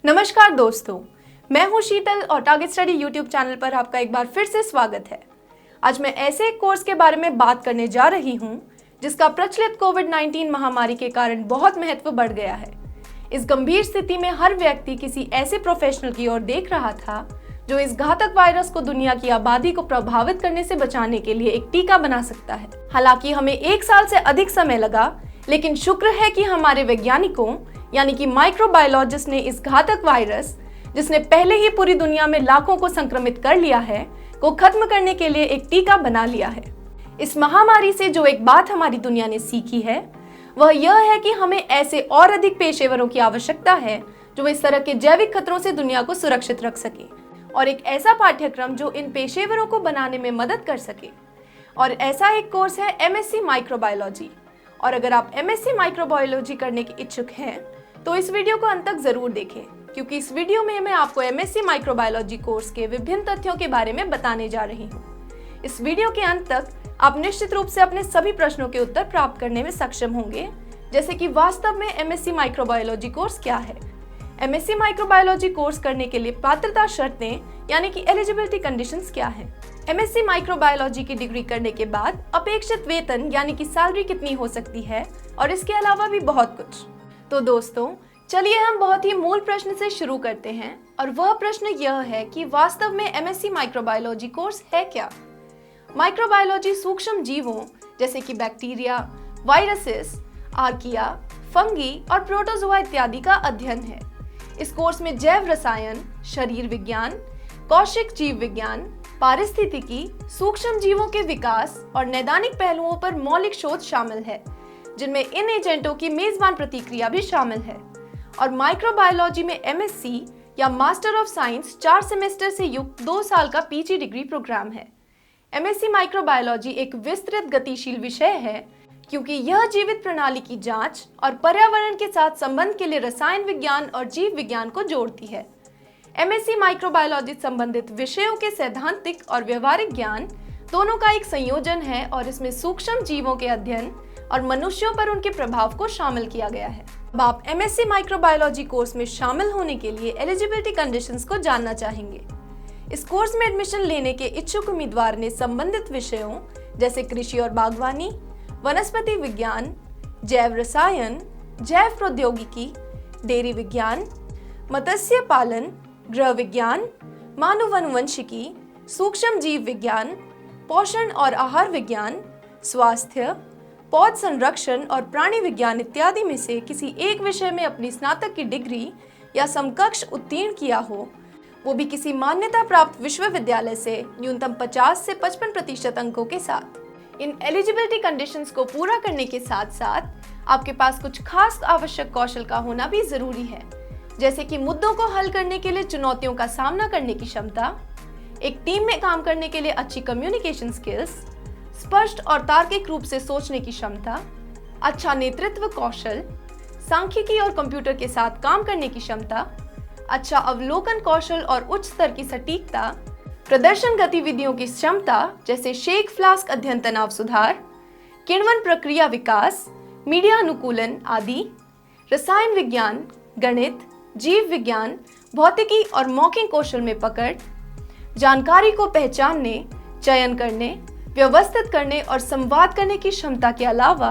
नमस्कार दोस्तों, मैं हूं शीतल और टारगेट स्टडी यूट्यूब चैनल पर आपका एक बार फिर से स्वागत है। आज मैं ऐसे एक कोर्स के बारे में बात करने जा रही हूं जिसका प्रचलित कोविड-19 महामारी के कारण बहुत महत्व बढ़ गया है। इस गंभीर स्थिति में हर व्यक्ति किसी ऐसे प्रोफेशनल की ओर देख रहा था जो इस घातक वायरस को दुनिया की आबादी को प्रभावित करने से बचाने के लिए एक टीका बना सकता है। हालांकि हमें 1 साल से अधिक समय लगा, लेकिन शुक्र है कि हमारे वैज्ञानिकों यानी कि माइक्रोबायोलॉजिस्ट ने इस घातक वायरस, जिसने पहले ही पूरी दुनिया में लाखों को संक्रमित कर लिया है, को खत्म करने के लिए एक टीका बना लिया है। इस महामारी से जो एक बात हमारी दुनिया ने सीखी है वह यह है कि हमें ऐसे और अधिक पेशेवरों की आवश्यकता है जो इस तरह के जैविक खतरों से दुनिया को सुरक्षित रख सके, और एक ऐसा पाठ्यक्रम जो इन पेशेवरों को बनाने में मदद कर सके। और ऐसा एक कोर्स है एमएससी माइक्रोबायोलॉजी। और अगर आप एमएससी माइक्रोबायोलॉजी करने के इच्छुक हैं तो इस वीडियो को अंत तक जरूर देखें, क्योंकि इस वीडियो में मैं आपको एमएससी माइक्रोबायोलॉजी कोर्स के विभिन्न तथ्यों के बारे में बताने जा रही हूँ। इस वीडियो के अंत तक आप निश्चित रूप से अपने सभी प्रश्नों के उत्तर प्राप्त करने में सक्षम होंगे, जैसे कि वास्तव में एमएससी माइक्रोबायोलॉजी कोर्स क्या है, एमएससी माइक्रोबायोलॉजी कोर्स करने के लिए पात्रता शर्तें यानी कि एलिजिबिलिटी कंडीशंस क्या है, एमएससी माइक्रोबायोलॉजी की डिग्री करने के बाद अपेक्षित वेतन यानी कि सैलरी कितनी हो सकती है, और इसके अलावा भी बहुत कुछ। तो दोस्तों, चलिए हम बहुत ही मूल प्रश्न से शुरू करते हैं, और वह प्रश्न यह है कि वास्तव में एमएससी माइक्रोबायोलॉजी कोर्स है क्या। माइक्रोबायोलॉजी सूक्ष्म जीवों जैसे कि बैक्टीरिया, वायरसेस, आर्किया, फंगी और प्रोटोजोआ इत्यादि का अध्ययन है। इस कोर्स में जैव रसायन, शरीर विज्ञान, कौशिक जीव विज्ञान, पारिस्थितिकी, सूक्ष्म जीवों के विकास और नैदानिक पहलुओं पर मौलिक शोध शामिल है, जिनमें इन एजेंटों की मेजबान प्रतिक्रिया भी शामिल है। और माइक्रोबायोलॉजी में एमएससी या मास्टर ऑफ साइंस 4 सेमेस्टर से युक्त 2 साल का पीजी डिग्री प्रोग्राम है। एमएससी माइक्रोबायोलॉजी एक विस्तृत गतिशील विषय है, क्योंकि यह जीवित प्रणाली की जांच और पर्यावरण के साथ संबंध के लिए रसायन विज्ञान और जीव विज्ञान को जोड़ती है। एमएससी माइक्रोबायोलॉजी संबंधित विषयों के सैद्धांतिक और व्यवहारिक ज्ञान दोनों का एक संयोजन है, और इसमें सूक्ष्म जीवों के अध्ययन और मनुष्यों पर उनके प्रभाव को शामिल किया गया है। अब आप एमएससी माइक्रोबायोलॉजी कोर्स में शामिल होने के लिए एलिजिबिलिटी कंडीशंस को जानना चाहेंगे। इस कोर्स में एडमिशन लेने के इच्छुक उम्मीदवार ने संबंधित विषयों जैसे कृषि और बागवानी, वनस्पति विज्ञान, जैव रसायन, जैव प्रौद्योगिकी, डेयरी विज्ञान, मत्स्य पालन, गृह विज्ञान, मानव अनुवंशिकी, सूक्ष्म जीव विज्ञान, पोषण और आहार विज्ञान, स्वास्थ्य, पौध संरक्षण और प्राणी विज्ञान इत्यादि में से किसी एक विषय में अपनी स्नातक की डिग्री या समकक्ष उत्तीर्ण किया हो, वो भी किसी मान्यता प्राप्त विश्वविद्यालय से न्यूनतम 50 से 55% अंकों के साथ। इन एलिजिबिलिटी कंडीशंस को पूरा करने के साथ साथ आपके पास कुछ खास आवश्यक कौशल का होना भी जरूरी है, जैसे कि मुद्दों को हल करने के लिए चुनौतियों का सामना करने की क्षमता, एक टीम में काम करने के लिए अच्छी कम्युनिकेशन स्किल्स, स्पष्ट और तार्किक रूप से सोचने की क्षमता, अच्छा नेतृत्व कौशल, सांख्यिकी और कंप्यूटर के साथ काम करने की क्षमता, अच्छा अवलोकन कौशल और उच्च स्तर की सटीकता, प्रदर्शन गतिविधियों की क्षमता जैसे शेक फ्लास्क अध्ययन तनाव सुधार, किण्वन प्रक्रिया विकास, मीडिया अनुकूलन आदि, रसायन विज्ञान, गणित, जीव विज्ञान, भौतिकी और मौखिक कौशल में पकड़, जानकारी को पहचानने, चयन करने, व्यवस्थित करने और संवाद करने की क्षमता के अलावा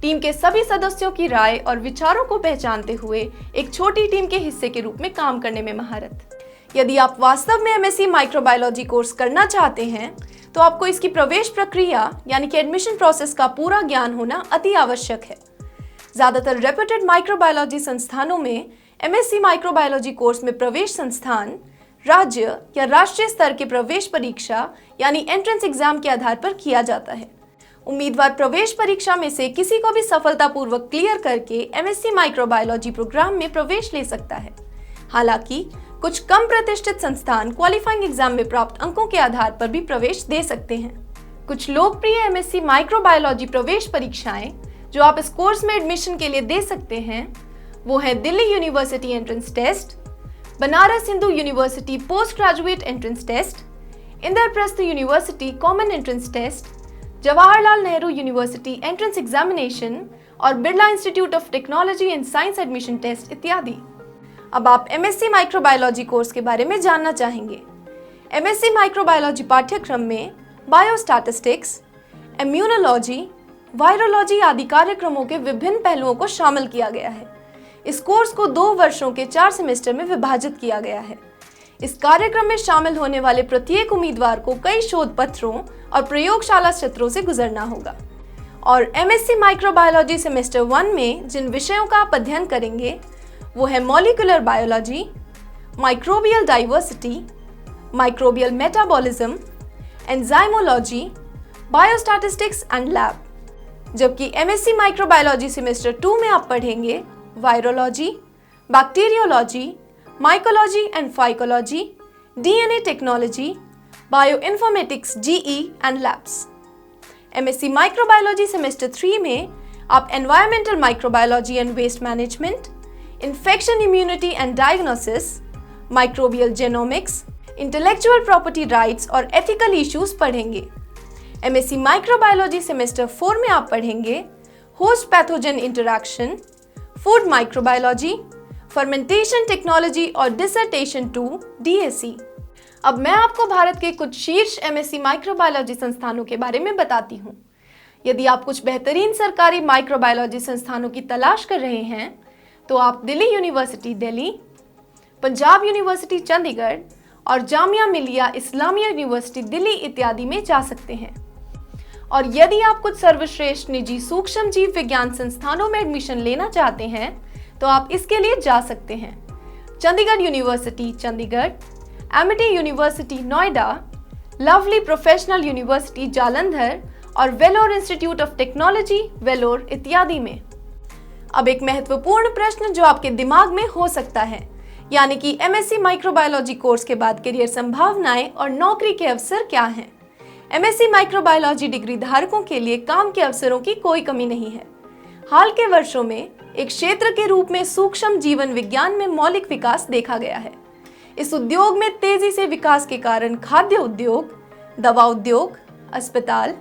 टीम के सभी सदस्यों की राय और विचारों को पहचानते हुए एक छोटी टीम के हिस्से के रूप में काम करने में महारत। यदि आप वास्तव में एमएससी माइक्रोबायोलॉजी कोर्स करना चाहते हैं तो आपको इसकी प्रवेश प्रक्रिया यानी कि एडमिशन प्रोसेस का पूरा ज्ञान होना अति आवश्यक है। ज्यादातर रेप्यूटेड माइक्रोबायोलॉजी संस्थानों में एमएससी माइक्रोबायोलॉजी कोर्स में प्रवेश संस्थान राज्य या राष्ट्रीय स्तर के प्रवेश परीक्षा यानी एंट्रेंस एग्जाम के आधार पर किया जाता है। उम्मीदवार प्रवेश परीक्षा में से किसी को भी सफलतापूर्वक क्लियर करके एमएससी माइक्रोबायोलॉजी प्रोग्राम में प्रवेश ले सकता है। हालांकि कुछ कम प्रतिष्ठित संस्थान क्वालिफाइंग एग्जाम में प्राप्त अंकों के आधार पर भी प्रवेश दे सकते हैं। कुछ लोकप्रिय एमएससी माइक्रोबायोलॉजी प्रवेश परीक्षाएं जो आप इस कोर्स में एडमिशन के लिए दे सकते हैं वो है Delhi university entrance test, Banaras Hindu university post graduate entrance test, Indraprastha university common entrance test, Jawaharlal Nehru university entrance examination और Birla institute of technology and science admission test इत्यादि। अब आप एमएससी माइक्रोबायोलॉजी कोर्स के बारे में जानना चाहेंगे। एमएससी माइक्रोबायोलॉजी पाठ्यक्रम में बायोस्टैटिस्टिक्स, इम्यूनोलॉजी, वायरोलॉजी आदि कार्यक्रमों के विभिन्न पहलुओं को शामिल किया गया है। इस कोर्स को 2 वर्षों के 4 सेमेस्टर में विभाजित किया गया है। इस कार्यक्रम में शामिल होने वाले प्रत्येक उम्मीदवार को कई शोध पत्रों और प्रयोगशाला सत्रों से गुजरना होगा। और एमएससी माइक्रोबायोलॉजी सेमेस्टर 1 में जिन विषयों का आप अध्ययन करेंगे वो है molecular biology, microbial diversity, microbial metabolism, enzymology, biostatistics and lab. जबकि एमएससी माइक्रोबायोलॉजी सेमेस्टर 2 में आप पढ़ेंगे virology, bacteriology, mycology and phycology, DNA technology, bioinformatics GE and labs. MSc microbiology semester 3 में आप environmental microbiology and waste management, infection immunity and diagnosis, microbial genomics, intellectual property rights और ethical issues पढ़ेंगे। MSc microbiology semester 4 में आप पढ़ेंगे host pathogen interaction, food microbiology, fermentation technology और dissertation 2 DAC. अब मैं आपको भारत के कुछ शीर्ष एमएससी माइक्रोबायोलॉजी संस्थानों के बारे में बताती हूँ। यदि आप कुछ बेहतरीन सरकारी माइक्रोबायोलॉजी संस्थानों की तलाश कर रहे हैं तो आप दिल्ली यूनिवर्सिटी दिल्ली, पंजाब यूनिवर्सिटी चंडीगढ़ और जामिया मिलिया इस्लामिया यूनिवर्सिटी दिल्ली इत्यादि में जा सकते हैं। और यदि आप कुछ सर्वश्रेष्ठ निजी सूक्ष्म जीव विज्ञान संस्थानों में एडमिशन लेना चाहते हैं तो आप इसके लिए जा सकते हैं। Chandigarh university Chandigarh, Amity university Noida, lovely professional university Jalandhar और Vellore institute of technology Vellore इत्यादि में। अब एक महत्वपूर्ण प्रश्न जो आपके दिमाग में हो सकता है, यानी कि एमएससी माइक्रोबायोलॉजी कोर्स के बाद करियर संभावनाएं और नौकरी के अवसर क्या हैं? एमएससी माइक्रोबायोलॉजी डिग्री धारकों के लिए काम के अवसरों की कोई कमी नहीं है। हाल के वर्षों में एक क्षेत्र के रूप में सूक्ष्म जीवन विज्ञान में मौलिक विकास देखा गया है। इस उद्योग में तेजी से विकास के कारण खाद्य उद्योग, दवा उद्योग, अस्पताल,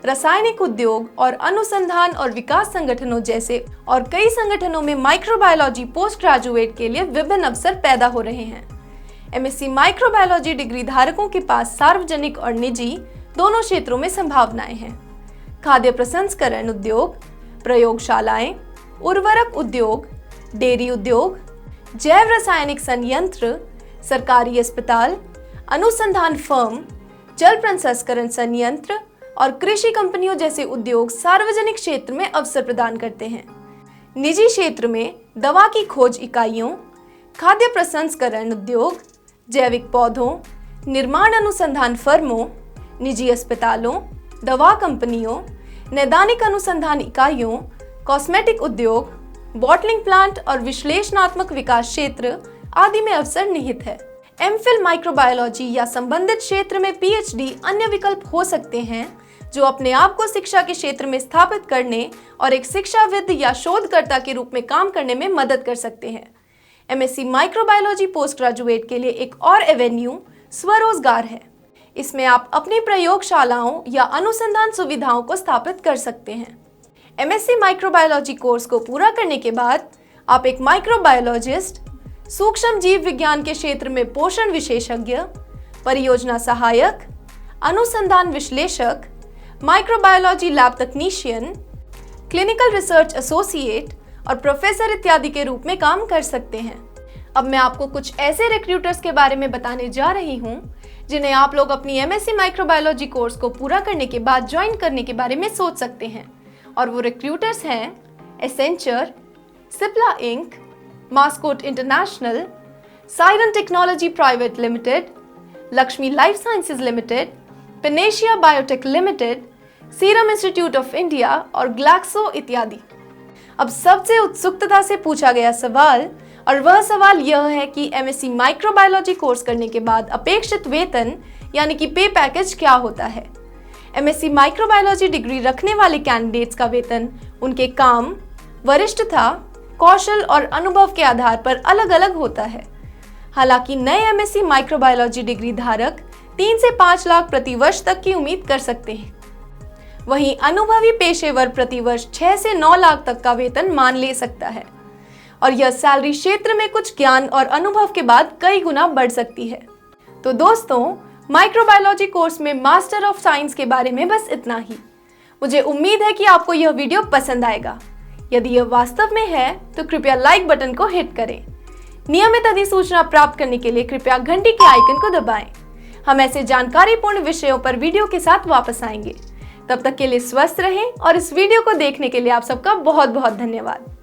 रासायनिक उद्योग और अनुसंधान और विकास संगठनों जैसे और कई संगठनों में माइक्रोबायोलॉजी पोस्ट ग्रेजुएट के लिए विभिन्न अवसर पैदा हो रहे हैं। एमएससी माइक्रोबायोलॉजी डिग्री धारकों के पास सार्वजनिक और निजी दोनों क्षेत्रों में संभावनाएं हैं। खाद्य प्रसंस्करण उद्योग, प्रयोगशालाएं, उर्वरक उद्योग, डेयरी उद्योग, जैव रासायनिक संयंत्र, सरकारी अस्पताल, अनुसंधान फर्म, जल प्रसंस्करण संयंत्र और कृषि कंपनियों जैसे उद्योग सार्वजनिक क्षेत्र में अवसर प्रदान करते हैं। निजी क्षेत्र में दवा की खोज इकाइयों, खाद्य प्रसंस्करण उद्योग, जैविक पौधों, निर्माण अनुसंधान फर्मों, निजी अस्पतालों, दवा कंपनियों, नैदानिक अनुसंधान इकाइयों, कॉस्मेटिक उद्योग, बॉटलिंग प्लांट और विश्लेषणात्मक विकास क्षेत्र आदि में अवसर निहित है। एमफिल माइक्रोबायोलॉजी या संबंधित क्षेत्र में पीएचडी अन्य विकल्प हो सकते हैं जो अपने आप को शिक्षा के क्षेत्र में स्थापित करने और एक शिक्षाविद या शोधकर्ता के रूप में काम करने में मदद कर सकते हैं। एमएससी माइक्रोबायोलॉजी पोस्ट ग्रेजुएट के लिए एक और एवेन्यू स्वरोजगार है। इसमें आप अपनी प्रयोगशालाओं या अनुसंधान सुविधाओं को स्थापित कर सकते हैं। एमएससी माइक्रोबायोलॉजी कोर्स को पूरा करने के बाद आप एक माइक्रोबायोलॉजिस्ट, सूक्ष्म जीव विज्ञान के क्षेत्र में पोषण विशेषज्ञ, परियोजना सहायक, अनुसंधान विश्लेषक, माइक्रोबायोलॉजी लैब तकनीशियन, क्लिनिकल रिसर्च एसोसिएट और प्रोफेसर इत्यादि के रूप में काम कर सकते हैं। अब मैं आपको कुछ ऐसे रिक्रूटर्स के बारे में बताने जा रही हूँ जिन्हें आप लोग अपनी एमएससी माइक्रोबायोलॉजी कोर्स को पूरा करने के बाद ज्वाइन करने के बारे में सोच सकते हैं। और वो रिक्रूटर्स हैं Accenture, Cipla Inc, Mascot International, Siren Technology Private Limited, Lakshmi Life Sciences Limited, Panacea Biotech Limited, Serum Institute of India और ग्लैक्सो इत्यादि। अब सबसे उत्सुकता से पूछा गया सवाल, और वह सवाल यह है कि एमएससी माइक्रोबायोलॉजी कोर्स करने के बाद अपेक्षित वेतन यानी कि पे पैकेज क्या होता है। एमएससी माइक्रोबायोलॉजी डिग्री रखने वाले कैंडिडेट्स का वेतन उनके काम, वरिष्ठता, कौशल और अनुभव के आधार पर अलग अलग होता है। हालांकि नए एमएससी माइक्रोबायोलॉजी डिग्री धारक 3 से 5 लाख प्रति वर्ष तक की उम्मीद कर सकते हैं। वहीं अनुभवी पेशेवर प्रति वर्ष 6 से 9 लाख तक का वेतन मान ले सकता है। और यह सैलरी क्षेत्र में कुछ ज्ञान और अनुभव के बाद कई गुना बढ़ सकती है। तो दोस्तों, माइक्रोबायोलॉजी कोर्स में मास्टर ऑफ साइंस के बारे में बस इतना ही। मुझे उम्मीद है कि आपको यह वीडियो पसंद आएगा। यदि यह वास्तव में है तो कृपया लाइक बटन को हिट करें। नियमित अधिसूचना प्राप्त करने के लिए कृपया घंटी के आइकन को दबाएं। हम ऐसे जानकारीपूर्ण विषयों पर वीडियो के साथ वापस आएंगे। तब तक के लिए स्वस्थ रहें और इस वीडियो को देखने के लिए आप सबका बहुत बहुत धन्यवाद।